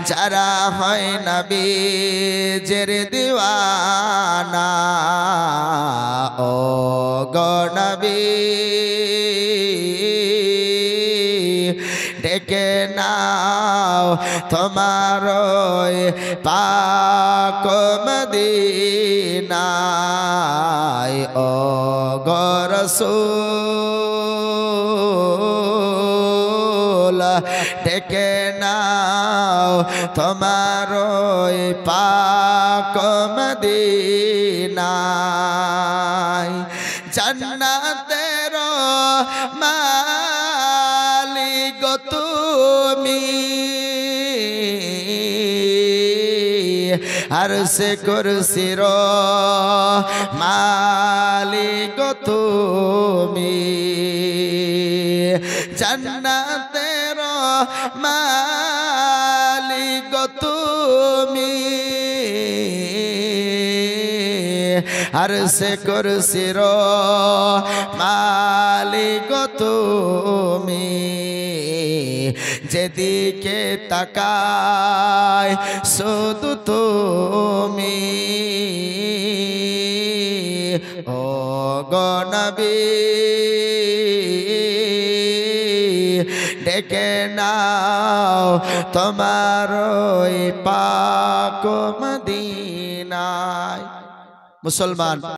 যারা হয় নবীর দিওয়ানা ও গো নবী ডেকে নাও তোমার পাক মদিনায় ও গো রাসূল ডেকে নাও তোমার পাক মদিনায় জান্নাতের মালিক তুমি আরশে কুরসির মালিক তুমি জান্নাতের মালিক তুমি আরশে কুরসির মালিক তুমি যেদিকে তাকায় শুধু তুমি ও গো নবী ডেকে নাও তোমার পাক মদিনায় মুসলমান।